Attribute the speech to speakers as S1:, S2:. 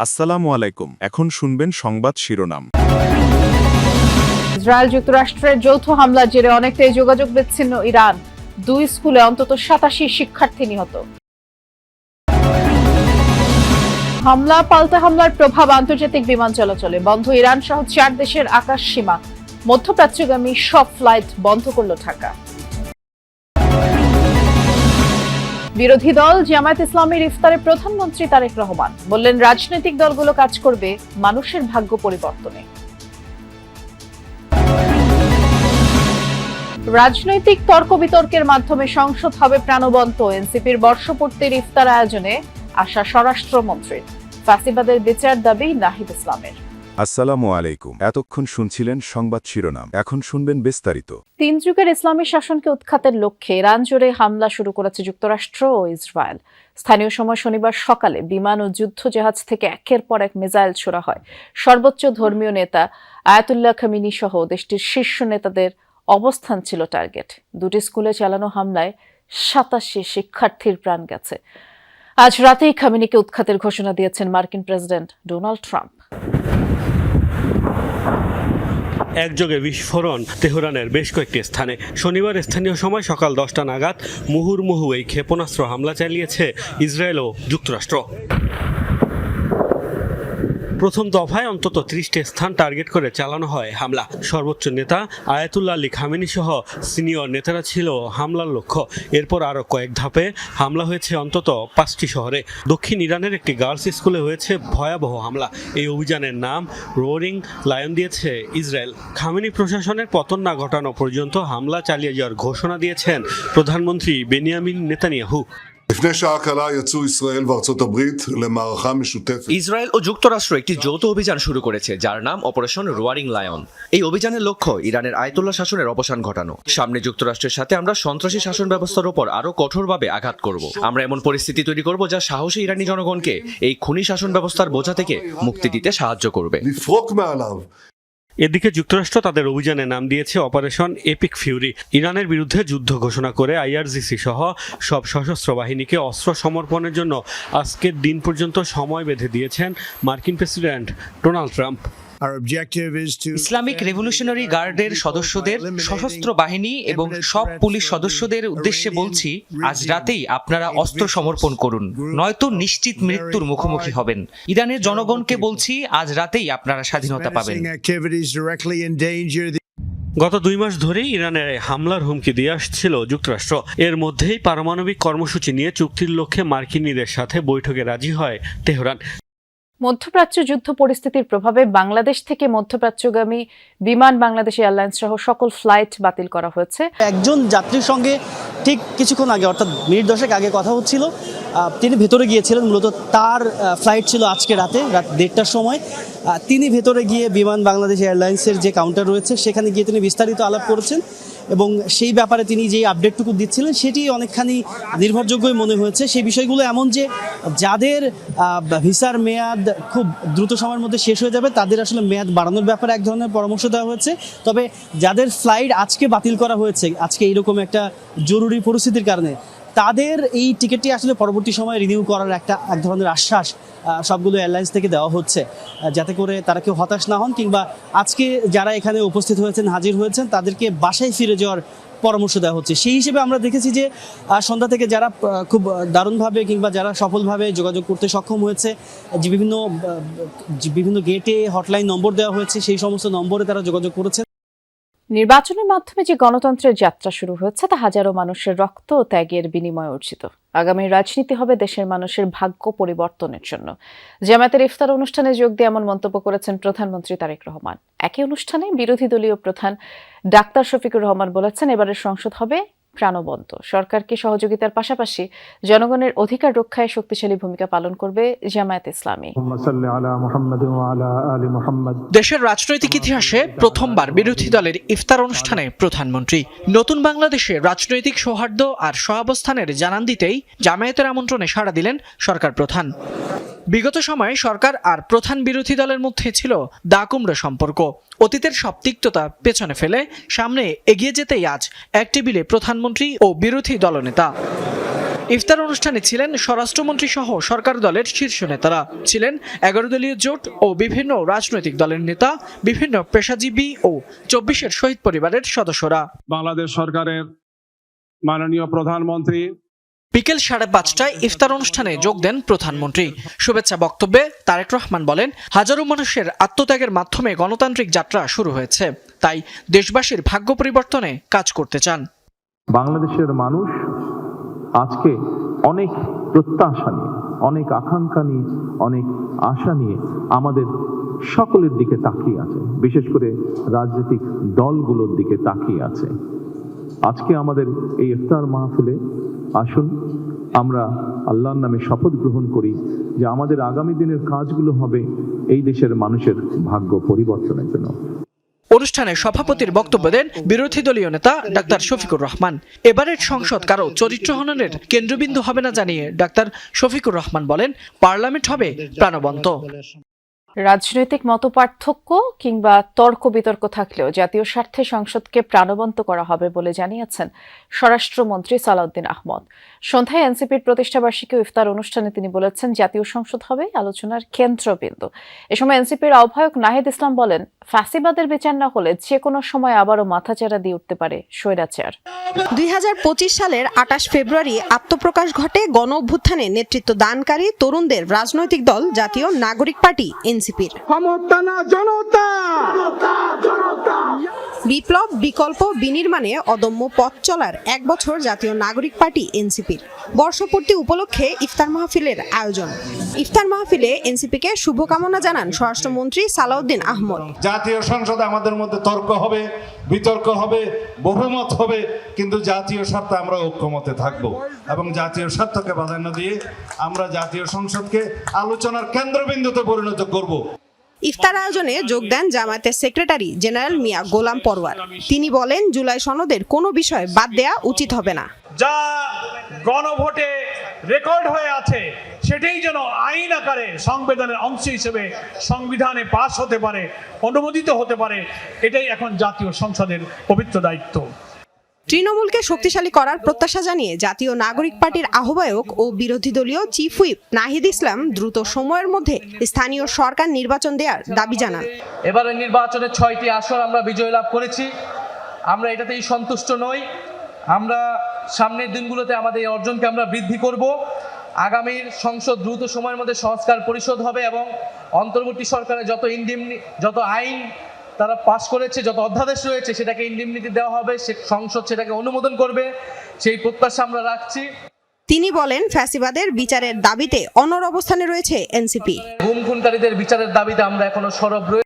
S1: আসসালামু আলাইকুম। এখন শুনবেন সংবাদ শিরোনাম।
S2: ইসরায়েল যুক্তরাষ্ট্রের যৌথ হামলার জেরে অনেকটাই যোগাযোগ বিচ্ছিন্ন ইরান। 2 স্কুলে অন্তত 87 শিক্ষার্থী নিহত। হামলা পাল্টা হামলার প্রভাব আন্তর্জাতিক বিমান চলাচলে বন্ধ ইরান সহ 4 দেশের আকাশ সীমা। মধ্যপ্রাচ্যগামী সব ফ্লাইট বন্ধ করল ঢাকা। বিরোধী দল জামায়াত ইসলামীর ইফতারে প্রধানমন্ত্রী তারেক রহমান বললেন, রাজনৈতিক দলগুলো কাজ করবে মানুষের ভাগ্য পরিবর্তনে। রাজনৈতিক তর্ক বিতর্কের মাধ্যমে সংসদ হবে প্রাণবন্ত। এনসিপির বর্ষপূর্তির ইফতার আয়োজনে আশা স্বরাষ্ট্রমন্ত্রীর। ফ্যাসিবাদের বিচার দাবি নাহিদ ইসলামের।
S1: আসসালামু আলাইকুম। এতক্ষণ শুনছিলেন সংবাদ শিরোনাম, এখন শুনবেন বিস্তারিত।
S2: 3 যুগের ইসলামী শাসনকে উৎখাতের লক্ষ্যে ইরান জুড়ে হামলা শুরু করেছে যুক্তরাষ্ট্র ও ইসরায়েল। স্থানীয় সময় শনিবার সকালে বিমান ও যুদ্ধজাহাজ থেকে একের পর এক মিসাইল ছোড়া হয়। সর্বোচ্চ ধর্মীয় নেতা আয়াতুল্লাহ খামিনি সহ দেশটির শীর্ষ নেতাদের অবস্থান ছিল টার্গেট। 2টি স্কুলে চালানো হামলায় 87 শিক্ষার্থীর প্রাণ গেছে। আজ রাতেই খামিনিকে উৎখাতের ঘোষণা দিয়েছেন মার্কিন প্রেসিডেন্ট ডোনাল্ড ট্রাম্প।
S3: একযোগে বিস্ফোরণ তেহরানের বেশ কয়েকটি স্থানে। শনিবার স্থানীয় সময় সকাল 10টা নাগাদ মুহুর্মুহু এই ক্ষেপণাস্ত্র হামলা চালিয়েছে ইসরায়েল ও যুক্তরাষ্ট্র। প্রথম দফায় অন্তত 30টি স্থান টার্গেট করে চালানো হয় হামলা। সর্বোচ্চ নেতা আয়াতুল্লাহ আলী খামেনি সহ সিনিয়র নেতারা ছিল হামলার লক্ষ্য। এরপর আরও কয়েক ধাপে হামলা হয়েছে অন্তত 5টি শহরে। দক্ষিণ ইরানের একটি গার্লস স্কুলে হয়েছে ভয়াবহ হামলা। এই অভিযানের নাম রোরিং লায়ন দিয়েছে ইসরায়েল। খামেনি প্রশাসনের পতন না ঘটানো পর্যন্ত হামলা চালিয়ে যাওয়ার ঘোষণা দিয়েছেন প্রধানমন্ত্রী বেনিয়ামিন নেতানিয়াহু।
S4: ইসরায়েল ও যুক্তরাষ্ট্র একটি যৌথ অভিযান শুরু করেছে, যার নাম অপারেশন রোয়ারিং লায়ন। এই অভিযানের লক্ষ্য ইরানের আয়াতুল্লাহ শাসনের অবসান ঘটানো। সামনে যুক্তরাষ্ট্রের সাথে আমরা সন্ত্রাসী শাসন ব্যবস্থার উপর আরো কঠোরভাবে আঘাত করব। আমরা এমন পরিস্থিতি তৈরি করব যা সাহসী ইরানি জনগণকে এই খুনি শাসন ব্যবস্থার বোঝা থেকে মুক্তি দিতে সাহায্য করবে।
S3: এদিকে যুক্তরাষ্ট্র তাদের অভিযানের নাম দিয়েছে অপারেশন এপিক ফিউরি। ইরানের বিরুদ্ধে যুদ্ধ ঘোষণা করে আইআরজিসি সহ সব সশস্ত্র বাহিনীকে অস্ত্র সমর্পণের জন্য আজকের দিন পর্যন্ত সময় বেঁধে দিয়েছেন মার্কিন president Donald Trump.
S5: Islamic revolutionary গার্ডের সদস্যদের, সশস্ত্র বাহিনী এবং সব পুলিশ সদস্যদের উদ্দেশ্যে বলছি, আজ রাতেই আপনারা অস্ত্র সমর্পণ করুন, নয়তো নিশ্চিত মৃত্যুর মুখোমুখি হবেন। ইরানের জনগণকে বলছি, আজ রাতেই আপনারা স্বাধীনতা পাবেন।
S3: গত 2 মাস ধরেই ইরানের হামলার হুমকি দিয়ে আসছিল যুক্তরাষ্ট্র। এর মধ্যেই পারমাণবিক কর্মসূচি নিয়ে চুক্তির লক্ষ্যে মার্কিনীদের সাথে বৈঠকে রাজি হয় তেহরান।
S2: মধ্যপ্রাচ্য যুদ্ধ পরিস্থিতির প্রভাবে বাংলাদেশ থেকে মধ্যপ্রাচ্যগামী বিমান বাংলাদেশ এয়ারলাইন্স সহ সকল ফ্লাইট বাতিল করা হয়েছে।
S6: একজন যাত্রীর সঙ্গে ঠিক কিছুক্ষণ আগে, অর্থাৎ মিনিট 10 আগে কথা হচ্ছিল। তিনি ভেতরে গিয়েছিলেন, মূলত তার ফ্লাইট ছিল আজকে রাত 1:30টার সময়। তিনি ভেতরে গিয়ে বিমান বাংলাদেশ এয়ারলাইন্সের যে কাউন্টার রয়েছে সেখানে গিয়ে তিনি বিস্তারিত আলাপ করেছেন এবং সেই ব্যাপারে তিনি যে আপডেটটুকু দিচ্ছিলেন সেটি অনেকখানি নির্ভরযোগ্যই মনে হয়েছে। সেই বিষয়গুলো এমন যে যাদের ভিসার মেয়াদ খুব দ্রুত সময়ের মধ্যে শেষ হয়ে যাবে তাদের আসলে মেয়াদ বাড়ানোর ব্যাপারে এক ধরনের পরামর্শ দেওয়া হয়েছে। তবে যাদের ফ্লাইট আজকে বাতিল করা হয়েছে, আজকে এইরকম একটা জরুরি পরিস্থিতির কারণে, তাদের এই টিকিটটি আসলে পরবর্তী সময়ে রিনিউ করার এক ধরনের আশ্বাস সবগুলো এয়ারলাইন্স থেকে দেওয়া হচ্ছে, যাতে করে তারা কেউ হতাশ না হন, কিংবা আজকে যারা এখানে উপস্থিত হয়েছেন, হাজির হয়েছেন, তাদেরকে বাসায় ফিরে যাওয়ার পরামর্শ দেওয়া হচ্ছে। সেই হিসেবে আমরা দেখেছি যে সন্ধ্যা থেকে যারা খুব দারুণভাবে কিংবা যারা সফলভাবে যোগাযোগ করতে সক্ষম হয়েছে, যে বিভিন্ন গেটে হটলাইন নম্বর দেওয়া হয়েছে, সেই সমস্ত নম্বরে তারা যোগাযোগ করেছে।
S2: নির্বাচনের মাধ্যমে যে গণতন্ত্রের যাত্রা শুরু হচ্ছে তা হাজারো মানুষের রক্ত ও ত্যাগের বিনিময়ে অর্জিত। আগামী রাজনীতি হবে দেশের মানুষের ভাগ্য পরিবর্তনের জন্য। জামায়াতের ইফতার অনুষ্ঠানে যোগ দিয়ে এমন মন্তব্য করেছেন প্রধানমন্ত্রী তারেক রহমান। একই অনুষ্ঠানে বিরোধী দলীয় প্রধান ডাক্তার শফিকুর রহমান বলেছেন, এবারের সংসদ হবে প্রাণবন্ত। সরকারকে সহযোগিতার পাশাপাশি জনগণের অধিকার রক্ষায় শক্তিশালী ভূমিকা পালন করবে জামায়াত ইসলামী।
S5: দেশের রাজনৈতিক ইতিহাসে প্রথমবার বিরোধী দলের ইফতার অনুষ্ঠানে প্রধানমন্ত্রী। নতুন বাংলাদেশে রাজনৈতিক সৌহার্দ্য আর সহাবস্থানের জানান দিতেই জামায়াতের আমন্ত্রণে সাড়া দিলেন সরকার প্রধান। বিগত সময়ে সরকার আর প্রধান বিরোধী দলের মধ্যে ছিল দা কুমড়ো সম্পর্ক। অতীতের সব তিক্ততা পেছনে ফেলে সামনে এগিয়ে যেতেই আজ এক টেবিলে প্রধানমন্ত্রী ও বিরোধী দলনেতা। ইফতার অনুষ্ঠানে ছিলেন স্বরাষ্ট্রমন্ত্রী সহ সরকার দলের শীর্ষ নেতারা, ছিলেন 11 দলীয় জোট ও বিভিন্ন রাজনৈতিক দলের নেতা, বিভিন্ন পেশাজীবী ও 24-এর শহীদ পরিবারের সদস্যরা।
S7: বাংলাদেশ সরকারের মাননীয় প্রধানমন্ত্রী
S5: বিকেল 5:30টায় ইফতার অনুষ্ঠানে যোগ দেন প্রধানমন্ত্রী। শুভেচ্ছা বক্তব্যে তারেক রহমান বলেন, হাজারো মানুষের আত্মত্যাগের মাধ্যমে গণতান্ত্রিক যাত্রা শুরু হয়েছে, তাই দেশবাসীর ভাগ্য পরিবর্তনে কাজ করতে চান।
S8: বাংলাদেশের মানুষ আজকে অনেক প্রত্যাশা নিয়ে, অনেক আকাঙ্ক্ষা নিয়ে, অনেক আশা নিয়ে আমাদের সকলের দিকে তাকিয়ে আছে, বিশেষ করে রাজনৈতিক দলগুলোর দিকে তাকিয়ে আছে। আজকে আমাদের এই ইফতার মাহফিলে আসুন আমরা আল্লাহর নামে শপথ গ্রহণ করি যে আমাদের আগামী দিনের কাজগুলো হবে এই দেশের মানুষের ভাগ্য পরিবর্তনের জন্য।
S5: অনুষ্ঠানে সভাপতির বক্তব্য দেন বিরোধী দলীয় নেতা ডাক্তার শফিকুর রহমান। এবারের সংসদ কারো চরিত্র হননের কেন্দ্রবিন্দু হবে না জানিয়ে ডাক্তার শফিকুর রহমান বলেন, পার্লামেন্ট হবে প্রাণবন্ত।
S2: রাজনৈতিক মতপার্থক্য কিংবা তর্ক বিতর্ক থাকলেও জাতীয় স্বার্থে সংসদকে প্রাণবন্ত করা হবে বলে জানিয়েছেন স্বরাষ্ট্রমন্ত্রী সালাউদ্দিন আহমদ। সন্ধ্যায় এনসিপির প্রতিষ্ঠাবার্ষিকী ইফতার অনুষ্ঠানে তিনি বলেছেন, জাতীয় সংসদ হবে আলোচনার কেন্দ্রবিন্দু। এ সময় এনসিপির আহ্বায়ক নাহিদ ইসলাম বলেন, ফ্যাসিবাদের বিচার না হলে যে কোনো সময় আবারও মাথাচাড়া দিয়ে উঠতে পারে স্বৈরাচার।
S9: 2025 সালের 28 ফেব্রুয়ারি আত্মপ্রকাশ ঘটে গণ অভ্যুত্থানে নেতৃত্ব দানকারী তরুণদের রাজনৈতিক দল জাতীয় নাগরিক পার্টি এনসিপির। বিপ্লব, বিকল্প, বিনির্মাণে অদম্য পথ চলার 1 বছর জাতীয় নাগরিক পার্টি এনসিপির বর্ষপূর্তি উপলক্ষে ইফতার মাহফিলের আয়োজন। ইফতার মাহফিলে এনসিপিকে শুভকামনা জানান স্বরাষ্ট্রমন্ত্রী সালাউদ্দিন আহমদ।
S10: জাতীয় সংসদে আমাদের মধ্যে তর্ক হবে, বিতর্ক হবে, বহুমত হবে, কিন্তু জাতীয় স্বার্থে আমরা ঐক্যমতে থাকব এবং জাতীয় স্বার্থকে প্রাধান্য দিয়ে আমরা জাতীয় সংসদকে আলোচনার কেন্দ্রবিন্দুতে পরিণত করব।
S9: ইফতার আয়োজনে যোগ দেন জামায়াতের সেক্রেটারি জেনারেল মিয়া গোলাম পরওয়ার। তিনি বলেন, জুলাই সনদের কোনো বিষয় বাদ দেয়া উচিত হবে না।
S11: যা গণভোটে রেকর্ড হয়ে আছে সেটাই যেন আইন আকারে সংবিধানের অংশ হিসেবে সংবিধানে পাস হতে পারে, অনুমোদিত হতে পারে। এটাই এখন জাতীয় সংসদের পবিত্র দায়িত্ব।
S9: তৃণমূলকে শক্তিশালী করার প্রত্যাশা জানিয়ে জাতীয় নাগরিক পার্টির আহ্বায়ক ও বিরোধী দলীয় চিফ হুইপ নাহিদ ইসলাম দ্রুত সময়ের মধ্যে স্থানীয় সরকার নির্বাচন দেওয়ার দাবি জানান।
S12: এবারের নির্বাচনে 6টি আসন আমরা বিজয় লাভ করেছি। আমরা এটাতেই সন্তুষ্ট নই। আমরা সামনের দিনগুলোতে আমাদের এই অর্জনকে আমরা বৃদ্ধি করব। আগামীর সংসদ দ্রুত সময়ের মধ্যে সংস্কার পরিষদ হবে এবং অন্তর্বর্তী সরকারের যত আইন তারা পাশ করেছে, যত অধ্যাদেশ রয়েছে সেটাকে ইন্ডিমনিটি দেওয়া হবে, সংসদ সেটাকে অনুমোদন করবে, সেই প্রত্যাশা আমরা রাখছি।
S9: তিনি বলেন, ফ্যাসিবাদের বিচারের দাবিতে অনড় অবস্থানে রয়েছে এনসিপি।
S12: গুম খুনকারীদের বিচারের দাবিতে আমরা এখনো সরব রয়েছি।